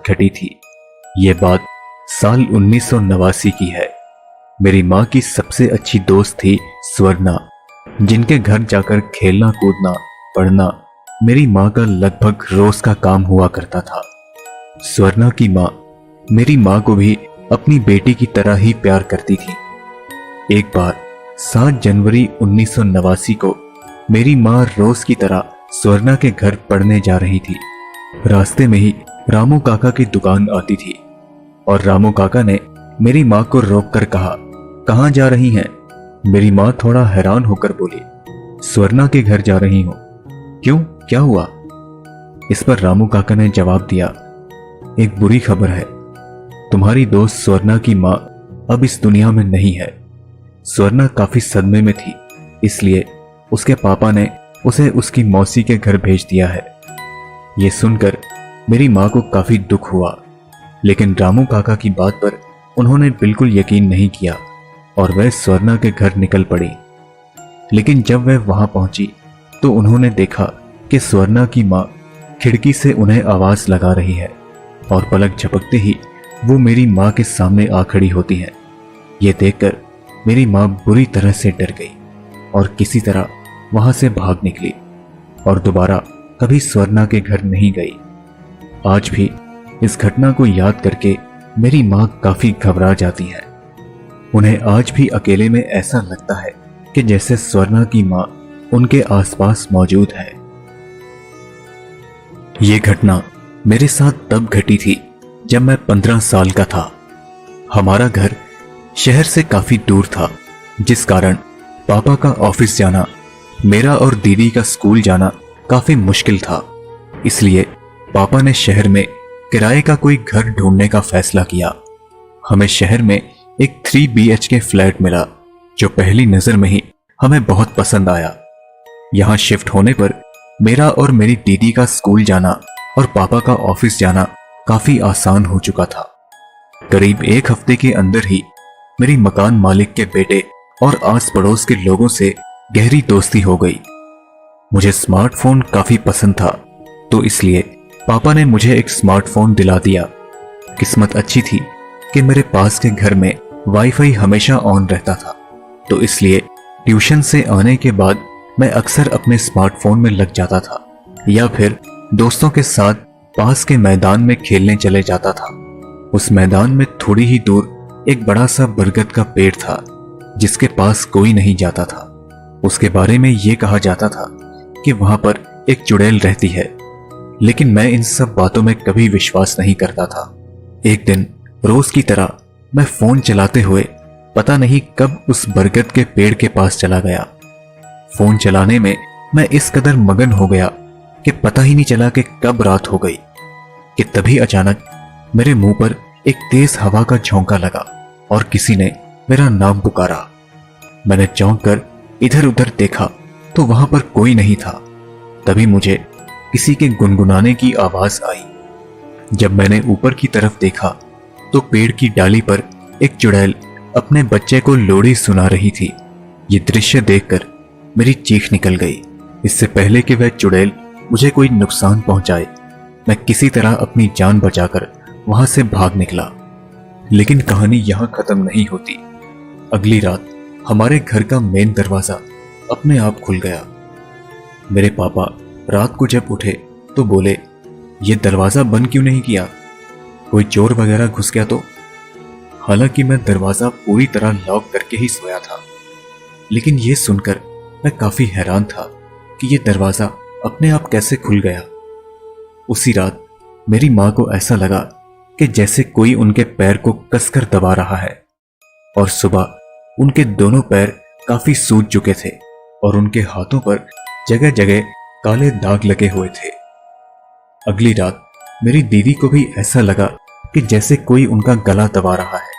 घटी थी। ये बात साल 1989 की है। मेरी माँ की सबसे अच्छी दोस्त थी स्वर्णा, जिनके घर जाकर खेलना कूदना पढ़ना मेरी माँ का लगभग रोज का काम हुआ करता था। स्वर्णा की माँ मेरी माँ को भी अपनी बेटी की तरह ही प्यार करती थी। एक बार 7 जनवरी 1989 को मेरी माँ रोज की तरह स्वर्णा के घर पढ़ने जा रही थी। रास्ते में ही रामू काका की दुकान आती थी और रामू काका ने मेरी माँ को रोककर कहा, कहाँ जा रही हैं? मेरी माँ थोड़ा हैरान होकर बोली, स्वर्णा के घर जा रही हूं। क्यों, क्या हुआ? इस पर रामू काका ने जवाब दिया, एक बुरी खबर है। तुम्हारी दोस्त स्वर्णा की माँ अब इस दुनिया में नहीं है। स्वर्णा काफी सदमे में थी, इसलिए उसके पापा ने उसे उसकी मौसी के घर भेज दिया है। यह सुनकर मेरी माँ को काफी दुख हुआ, लेकिन रामू काका की बात पर उन्होंने बिल्कुल यकीन नहीं किया और वह स्वर्णा के घर निकल पड़ी। लेकिन जब वह वहां पहुंची तो उन्होंने देखा कि स्वर्णा की माँ खिड़की से उन्हें आवाज लगा रही है और पलक झपकते ही वो मेरी माँ के सामने आ खड़ी होती है। ये देखकर मेरी माँ बुरी तरह से डर गई और किसी तरह वहां से भाग निकली और दोबारा कभी स्वर्णा के घर नहीं गई। आज भी इस घटना को याद करके मेरी माँ काफी घबरा जाती है। उन्हें आज भी अकेले में ऐसा लगता है कि जैसे स्वर्णा की माँ उनके आसपास मौजूद है। ये घटना मेरे साथ तब घटी थी जब मैं 15 साल का था। हमारा घर शहर से काफी दूर था, जिस कारण पापा का ऑफिस जाना, मेरा और दीदी का स्कूल जाना काफी मुश्किल था। इसलिए पापा ने शहर में किराए का कोई घर ढूंढने का फैसला किया। हमें शहर में एक 3 BHK फ्लैट मिला, जो पहली नजर में ही हमें बहुत पसंद आया। यहां शिफ्ट होने पर मेरा और मेरी दीदी का स्कूल जाना और पापा का ऑफिस जाना काफी आसान हो चुका था। करीब 1 हफ्ते के अंदर ही मेरी मकान मालिक के बेटे और आस पड़ोस के लोगों से गहरी दोस्ती हो गई। मुझे स्मार्टफोन काफी पसंद था, तो इसलिए पापा ने मुझे एक स्मार्टफोन दिला दिया। किस्मत अच्छी थी कि मेरे पास के घर में वाईफाई हमेशा ऑन रहता था, तो इसलिए ट्यूशन से आने के बाद मैं अक्सर अपने स्मार्टफोन में लग जाता था या फिर दोस्तों के साथ पास के मैदान में खेलने चले जाता था। उस मैदान में थोड़ी ही दूर एक बड़ा सा बरगद का पेड़ था, जिसके पास कोई नहीं जाता था। उसके बारे में यह कहा जाता था कि वहां पर एक चुड़ैल रहती है, लेकिन मैं इन सब बातों में कभी विश्वास नहीं करता था। एक दिन रोज की तरह मैं फोन चलाते हुए पता नहीं कब उस बरगद के पेड़ के पास चला गया। फोन चलाने में मैं इस कदर मगन हो गया कि पता ही नहीं चला कि कब रात हो गई कि तभी अचानक मेरे मुंह पर एक तेज हवा का झोंका लगा और किसी ने मेरा नाम पुकारा। मैंने चौंक कर इधर उधर देखा तो वहां पर कोई नहीं था। तभी मुझे किसी के गुनगुनाने की आवाज आई। जब मैंने ऊपर की तरफ देखा तो पेड़ की डाली पर एक चुड़ैल अपने बच्चे को लोरी सुना रही थी। ये दृश्य देखकर मेरी चीख निकल गई। इससे पहले कि वह चुड़ैल मुझे कोई नुकसान पहुंचाए, मैं किसी तरह अपनी जान बचाकर वहां से भाग निकला। लेकिन कहानी यहां खत्म नहीं होती। अगली रात हमारे घर का मेन दरवाजा अपने आप खुल गया। मेरे पापा रात को जब उठे तो बोले, ये दरवाजा बंद क्यों नहीं किया? कोई चोर वगैरह घुस गया तो? हालांकि मैं दरवाजा पूरी तरह लॉक करके ही सोया था, लेकिन यह सुनकर मैं काफी हैरान था कि यह दरवाजा अपने आप कैसे खुल गया। उसी रात मेरी माँ को ऐसा लगा कि जैसे कोई उनके पैर को कसकर दबा रहा है और सुबह उनके दोनों पैर काफी सूज चुके थे और उनके हाथों पर जगह जगह काले दाग लगे हुए थे। अगली रात मेरी दीदी को भी ऐसा लगा कि जैसे कोई उनका गला दबा रहा है।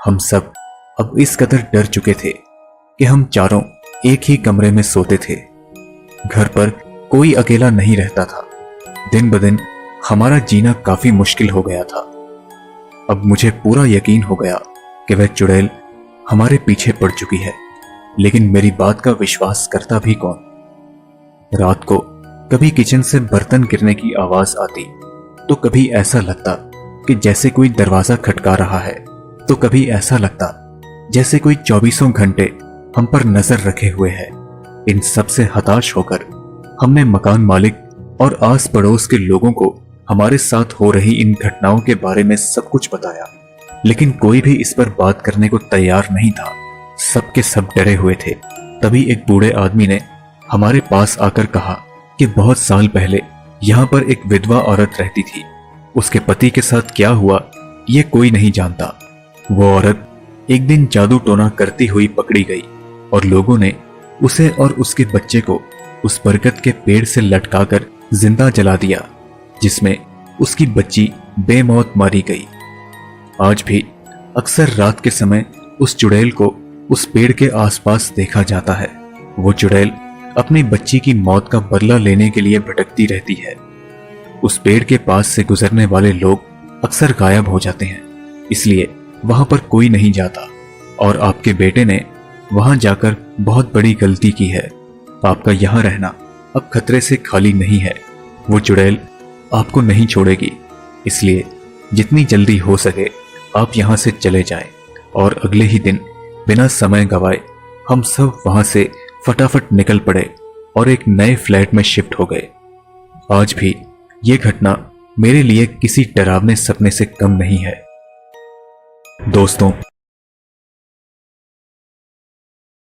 हम सब अब इस कदर डर चुके थे कि हम चारों एक ही कमरे में सोते थे। घर पर कोई अकेला नहीं रहता था। दिन ब दिन हमारा जीना काफी मुश्किल हो गया था। अब मुझे पूरा यकीन हो गया कि वह चुड़ैल हमारे पीछे पड़ चुकी है, लेकिन मेरी बात का विश्वास करता भी कौन। रात को कभी किचन से बर्तन गिरने की आवाज आती तो कभी ऐसा लगता कि जैसे कोई दरवाजा खटका रहा है, तो कभी ऐसा लगता जैसे कोई 24 घंटे हम पर नजर रखे हुए है। इन सब से हताश होकर हमने मकान मालिक और आस पड़ोस के लोगों को हमारे साथ हो रही इन घटनाओं के बारे में सब कुछ बताया, लेकिन कोई भी इस पर बात करने को तैयार नहीं था। सब के सब डरे हुए थे। तभी एक बूढ़े आदमी ने हमारे पास आकर कहा कि बहुत साल पहले यहाँ पर एक विधवा औरत रहती थी। उसके पति के साथ क्या हुआ ये कोई नहीं जानता। वो औरत एक दिन जादू टोना करती हुई पकड़ी गई और लोगों ने उसे और उसके बच्चे को उस बरगद के पेड़ से लटकाकर जिंदा जला दिया, जिसमें उसकी बच्ची बेमौत मारी गई। आज भी अक्सर रात के समय उस चुड़ैल को उस पेड़ के आसपास देखा जाता है। वो चुड़ैल अपनी बच्ची की मौत का बदला लेने के लिए भटकती रहती है। उस पेड़ के पास से गुजरने वाले लोग अक्सर गायब हो जाते हैं, इसलिए वहां पर कोई नहीं जाता। और आपके बेटे ने वहां जाकर बहुत बड़ी गलती की है। आपका यहां रहना अब खतरे से खाली नहीं है। वो चुड़ैल आपको नहीं छोड़ेगी, इसलिए जितनी जल्दी हो सके आप यहां से चले जाएं। और अगले ही दिन बिना समय गवाए हम सब वहां से फटाफट निकल पड़े और एक नए फ्लैट में शिफ्ट हो गए। आज भी ये घटना मेरे लिए किसी डरावने सपने से कम नहीं है। दोस्तों,